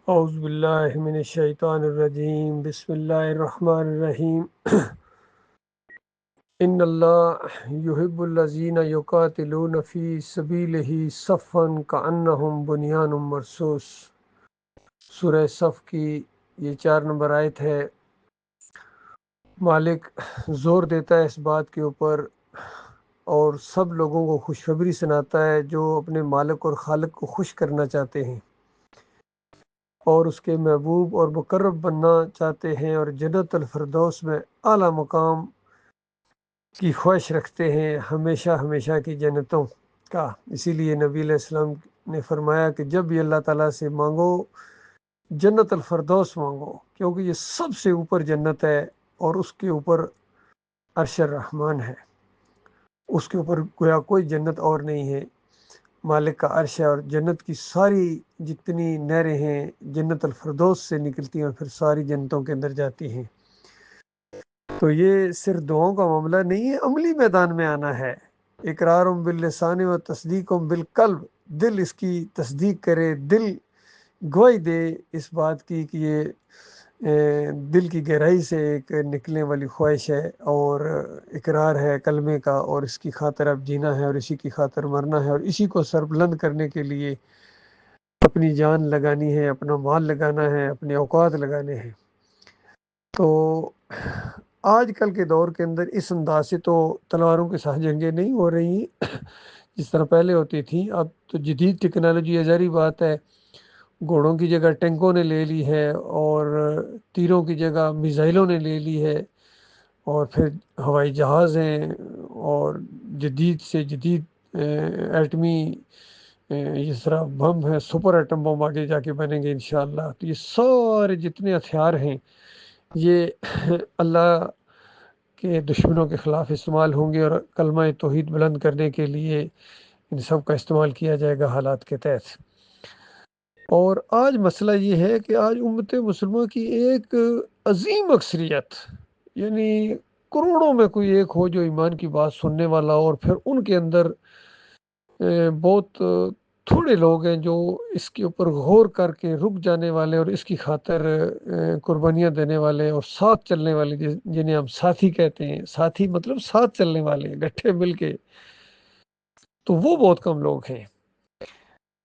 اعوذ باللہ من الشیطان الرجیم بسم اللہ الرحمن الرحیم ان اللہ یحب الذین یقاتلون فی سبیلہ صفا کأنہم بنیان مرصوص۔ سورہ صف کی یہ 4 نمبر آیت ہے۔ مالک زور دیتا ہے اس بات کے اوپر اور سب لوگوں کو خوشخبری سناتا ہے جو اپنے مالک اور خالق کو خوش کرنا چاہتے ہیں اور اس کے محبوب اور مقرب بننا چاہتے ہیں اور جنت الفردوس میں اعلیٰ مقام کی خواہش رکھتے ہیں، ہمیشہ ہمیشہ کی جنتوں کا۔ اسی لیے نبی علیہ السلام نے فرمایا کہ جب بھی اللہ تعالیٰ سے مانگو جنت الفردوس مانگو، کیونکہ یہ سب سے اوپر جنت ہے اور اس کے اوپر عرش الرحمن ہے، اس کے اوپر گویا کوئی جنت اور نہیں ہے۔ مالک کا عرش ہے اور جنت کی ساری جتنی نہریں ہیں جنت الفردوس سے نکلتی ہیں اور پھر ساری جنتوں کے اندر جاتی ہیں۔ تو یہ صرف دعاؤں کا معاملہ نہیں ہے، عملی میدان میں آنا ہے۔ اقرار باللسان و تصدیق بالقلب، دل اس کی تصدیق کرے، دل گواہی دے اس بات کی کہ یہ دل کی گہرائی سے ایک نکلنے والی خواہش ہے اور اقرار ہے کلمے کا، اور اس کی خاطر اب جینا ہے اور اسی کی خاطر مرنا ہے اور اسی کو سربلند کرنے کے لیے اپنی جان لگانی ہے، اپنا مال لگانا ہے، اپنے اوقات لگانے ہیں۔ تو آج کل کے دور کے اندر اس انداز سے تو تلواروں کے ساتھ جنگیں نہیں ہو رہی جس طرح پہلے ہوتی تھیں۔ اب تو جدید ٹیکنالوجی ظاہری بات ہے، گھوڑوں کی جگہ ٹینکوں نے لے لی ہے اور تیروں کی جگہ میزائلوں نے لے لی ہے، اور پھر ہوائی جہاز ہیں اور جدید سے جدید ایٹمی جس طرح بم ہے، سپر ایٹم بم آگے جا کے بنیں گے انشاءاللہ۔ تو یہ سارے جتنے ہتھیار ہیں یہ اللہ کے دشمنوں کے خلاف استعمال ہوں گے اور کلمہ توحید بلند کرنے کے لیے ان سب کا استعمال کیا جائے گا حالات کے تحت۔ اور آج مسئلہ یہ ہے کہ آج امت مسلمہ کی ایک عظیم اکثریت، یعنی کروڑوں میں کوئی ایک ہو جو ایمان کی بات سننے والا ہو، اور پھر ان کے اندر بہت تھوڑے لوگ ہیں جو اس کے اوپر غور کر کے رک جانے والے اور اس کی خاطر قربانیاں دینے والے اور ساتھ چلنے والے، جنہیں ہم ساتھی کہتے ہیں۔ ساتھی مطلب ساتھ چلنے والے، گٹھے مل کے، تو وہ بہت کم لوگ ہیں۔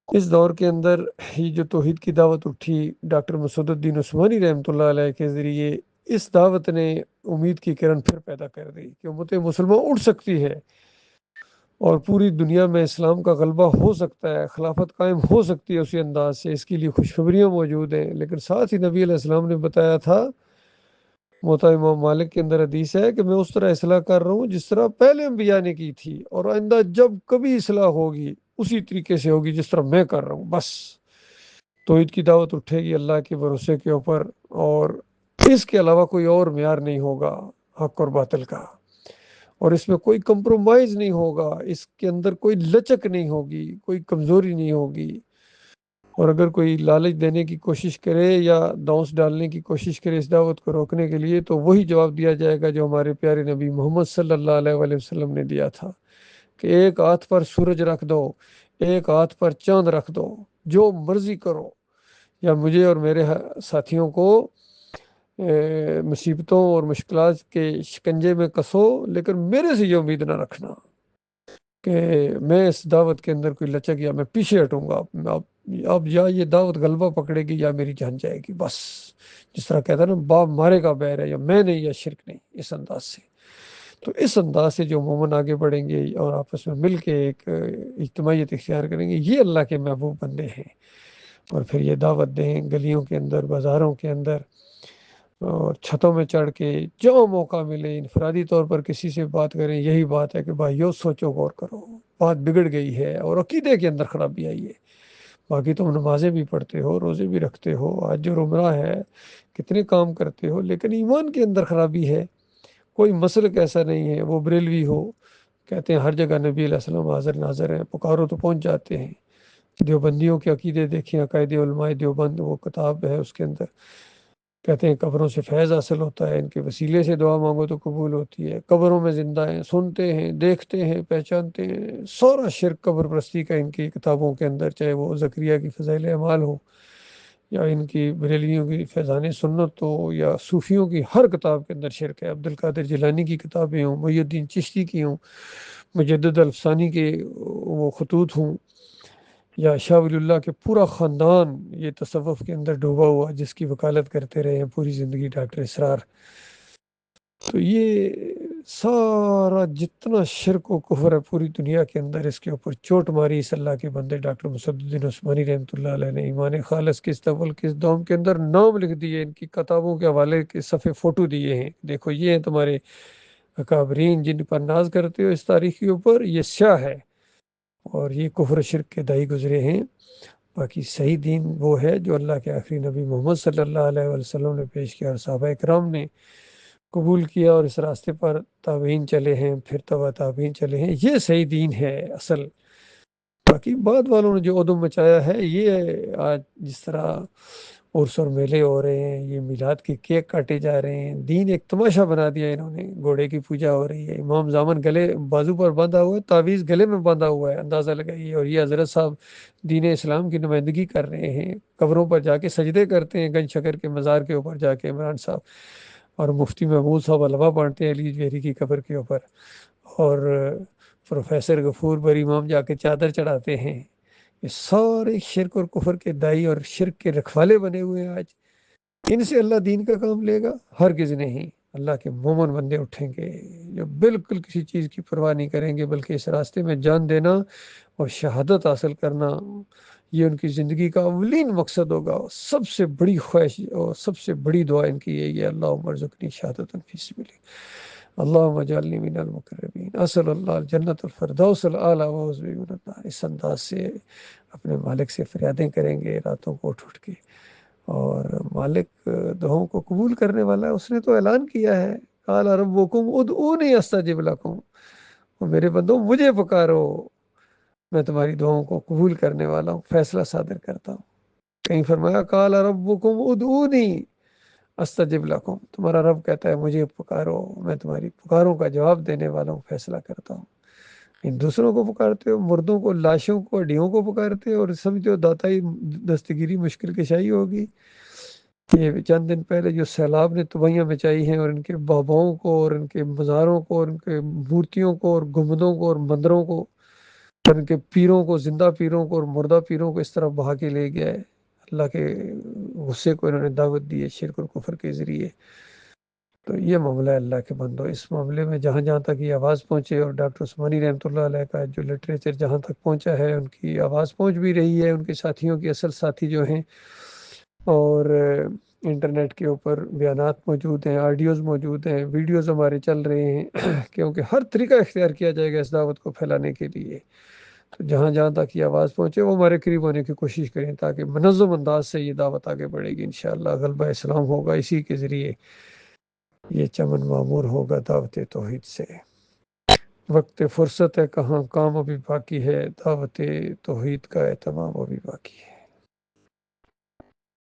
اس دور کے اندر یہ جو توحید کی دعوت اٹھی ڈاکٹر مسعود الدین عثمانی رحمۃ اللہ علیہ کے ذریعے، اس دعوت نے امید کی کرن پھر پیدا کر دی کہ امت مسلمہ اٹھ سکتی ہے اور پوری دنیا میں اسلام کا غلبہ ہو سکتا ہے، خلافت قائم ہو سکتی ہے اسی انداز سے۔ اس کے لیے خوشخبریاں موجود ہیں، لیکن ساتھ ہی نبی علیہ السلام نے بتایا تھا، موطا امام مالک کے اندر حدیث ہے کہ میں اس طرح اصلاح کر رہا ہوں جس طرح پہلے انبیاء نے کی تھی، اور آئندہ جب کبھی اصلاح ہوگی اسی طریقے سے ہوگی جس طرح میں کر رہا ہوں۔ بس توحید کی دعوت اٹھے گی اللہ کے بھروسے کے اوپر، اور اس کے علاوہ کوئی اور معیار نہیں ہوگا حق اور باطل کا، اور اس میں کوئی کمپرومائز نہیں ہوگا، اس کے اندر کوئی لچک نہیں ہوگی، کوئی کمزوری نہیں ہوگی۔ اور اگر کوئی لالچ دینے کی کوشش کرے یا دونس ڈالنے کی کوشش کرے اس دعوت کو روکنے کے لیے، تو وہی جواب دیا جائے گا جو ہمارے پیارے نبی محمد صلی اللہ علیہ وآلہ وسلم نے دیا تھا کہ ایک ہاتھ پر سورج رکھ دو، ایک ہاتھ پر چاند رکھ دو، جو مرضی کرو، یا مجھے اور میرے ساتھیوں کو مصیبتوں اور مشکلات کے شکنجے میں کسو، لیکن میرے سے یہ امید نہ رکھنا کہ میں اس دعوت کے اندر کوئی لچک یا میں پیچھے ہٹوں گا۔ اب یا یہ دعوت غلبہ پکڑے گی یا میری جان جائے گی، بس جس طرح کہتا ہے نا، باپ مارے گا بیر ہے، یا میں نہیں یا شرک نہیں، اس انداز سے۔ تو اس انداز سے جو مومن آگے بڑھیں گے اور آپس میں مل کے ایک اجتماعیت اختیار کریں گے، یہ اللہ کے محبوب بندے ہیں، اور پھر یہ دعوت دیں گلیوں کے اندر، بازاروں کے اندر، اور چھتوں میں چڑھ کے جو موقع ملے انفرادی طور پر کسی سے بات کریں۔ یہی بات ہے کہ بھائیو سوچو، غور کرو، بات بگڑ گئی ہے اور عقیدے کے اندر خرابی آئی ہے۔ باقی تم نمازیں بھی پڑھتے ہو، روزے بھی رکھتے ہو، حج اور عمرہ ہے، کتنے کام کرتے ہو، لیکن ایمان کے اندر خرابی ہے۔ کوئی مسلک ایسا نہیں ہے، وہ بریلوی ہو، کہتے ہیں ہر جگہ نبی علیہ السلام حاضر ناظر ہیں، پکارو تو پہنچ جاتے ہیں۔ دیوبندیوں کے عقیدے دیکھیں، عقائد علماء دیوبند، وہ کتاب ہے، اس کے اندر کہتے ہیں قبروں سے فیض حاصل ہوتا ہے، ان کے وسیلے سے دعا مانگو تو قبول ہوتی ہے، قبروں میں زندہ ہیں، سنتے ہیں، دیکھتے ہیں، پہچانتے ہیں۔ سارا شرک قبر پرستی کا ان کی کتابوں کے اندر، چاہے وہ زکریا کی فضائل اعمال ہو یا ان کی بریلویوں کی فیضان سنت ہو یا صوفیوں کی ہر کتاب کے اندر شرک ہے. عبد القادر جیلانی کی کتابیں ہوں، محی الدین چشتی کی ہوں، مجدد الفسانی کے وہ خطوط ہوں، یا شاہ ولی اللہ کے پورا خاندان یہ تصوف کے اندر ڈوبا ہوا جس کی وکالت کرتے رہے ہیں پوری زندگی ڈاکٹر اسرار. تو یہ سارا جتنا شرک و کفر ہے پوری دنیا کے اندر، اس کے اوپر چوٹ ماری اس اللہ کے بندے ڈاکٹر مسددین عثمانی رحمۃ اللہ علیہ نے ایمان خالص کے اول کے دوم کے اندر نام لکھ دیے، ان کی کتابوں کے حوالے کے صفحے فوٹو دیے ہیں. دیکھو یہ ہیں تمہارے اکابرین جن پر ناز کرتے ہو اس تاریخ کے اوپر، یہ سیاہ ہے اور یہ کفر شرک کے دائی گزرے ہیں. باقی صحیح دین وہ ہے جو اللہ کے آخری نبی محمد صلی اللہ علیہ وسلم نے پیش کیا اور صحابہ اکرام نے قبول کیا اور اس راستے پر تابعین چلے ہیں، پھر تبع تابعین چلے ہیں. یہ صحیح دین ہے اصل. باقی بعد والوں نے جو عدم مچایا ہے، یہ آج جس طرح عرس اور میلے ہو رہے ہیں، یہ میلاد کے کیک کاٹے جا رہے ہیں، دین ایک تماشا بنا دیا انہوں نے. گھوڑے کی پوجا ہو رہی ہے، امام زامن گلے بازو پر باندھا ہوا ہے، تعویذ گلے میں باندھا ہوا ہے، اندازہ لگائیے. اور یہ حضرت صاحب دین اسلام کی نمائندگی کر رہے ہیں، قبروں پر جا کے سجدے کرتے ہیں، گنج شکر کے مزار کے اوپر جا کے عمران صاحب، اور مفتی محمود صاحب علوہ پڑھتے ہیں علی جویری کی قبر کے اوپر، اور پروفیسر غفور بری امام جا کے چادر چڑھاتے ہیں. یہ سارے شرک اور کفر کے دائی اور شرک کے رکھوالے بنے ہوئے ہیں. آج ان سے اللہ دین کا کام لے گا؟ ہرگز نہیں. اللہ کے مومن بندے اٹھیں گے جو بالکل کسی چیز کی پرواہ نہیں کریں گے، بلکہ اس راستے میں جان دینا اور شہادت حاصل کرنا یہ ان کی زندگی کا اولین مقصد ہوگا. سب سے بڑی خواہش اور سب سے بڑی دعا ان کی یہی ہے، اللہم ارزقنی شہادۃ فی سبیلک، اللہم اجعلنی من المقربین، اسأل اللہ الجنۃ الفردوس الاعلی واعوذ بک من النار. اس انداز سے اپنے مالک سے فریادیں کریں گے راتوں کو اٹھ اٹھ کے، اور مالک دعاؤں کو قبول کرنے والا ہے. اس نے تو اعلان کیا ہے، قال ربکم ادعونی استجب لکم، میرے بندو مجھے پکارو، میں تمہاری دعاؤں کو قبول کرنے والا ہوں، فیصلہ صادر کرتا ہوں. کہیں فرمایا قال ربکم ادعونی استجب لکم، تمہارا رب کہتا ہے مجھے پکارو، میں تمہاری پکاروں کا جواب دینے والا ہوں، فیصلہ کرتا ہوں. ان دوسروں کو پکارتے ہو، مردوں کو، لاشوں کو، ہڈیوں کو پکارتے ہو اور سمجھتے ہو داتائی دستگیری مشکل کشائی ہوگی. یہ چند دن پہلے جو سیلاب نے تباہیاں مچائی ہیں، اور ان کے باباؤں کو اور ان کے مزاروں کو اور ان کے مورتیوں کو اور گنبدوں کو اور مندروں کو اور ان کے پیروں کو، زندہ پیروں کو اور مردہ پیروں کو اس طرح بہا کے لے گیا ہے. اللہ کے غصے کو انہوں نے دعوت دی ہے شرک اور کفر کے ذریعے. تو یہ معاملہ ہے اللہ کے بندو. اس معاملے میں جہاں جہاں تک یہ آواز پہنچے، اور ڈاکٹر عثمانی رحمۃ اللہ علیہ کا جو لٹریچر جہاں تک پہنچا ہے، ان کی آواز پہنچ بھی رہی ہے، ان کے ساتھیوں کے اصل ساتھی جو ہیں، اور انٹرنیٹ کے اوپر بیانات موجود ہیں، آڈیوز موجود ہیں، ویڈیوز ہمارے چل رہے ہیں، کیونکہ ہر طریقہ اختیار کیا جائے گا اس دعوت کو پھیلانے کے لیے. تو جہاں جہاں تک یہ آواز پہنچے وہ ہمارے قریب ہونے کی کوشش کریں، تاکہ منظم انداز سے یہ دعوت آگے بڑھے گی. انشاءاللہ غلبہ اسلام ہوگا، اسی کے ذریعے یہ چمن معمور ہوگا دعوت توحید سے. وقت فرصت ہے کہاں، کام ابھی باقی ہے، دعوت توحید کا اہتمام ابھی باقی ہے.